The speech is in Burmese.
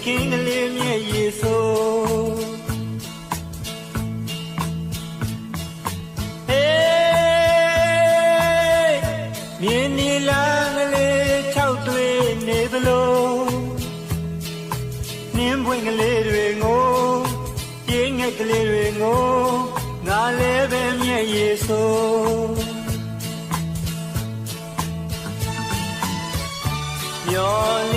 ခင်းကလေးမျက်ရည်ဆိုးဟေးမြင်းနီလာကလေး၆သွေးနေသလိုနှင်းပွင့်ကလေးတွေငိုပြင်းငှက်ကလေးတွေငိုငါလည်းပဲမျက်ရည်ဆိုးမျော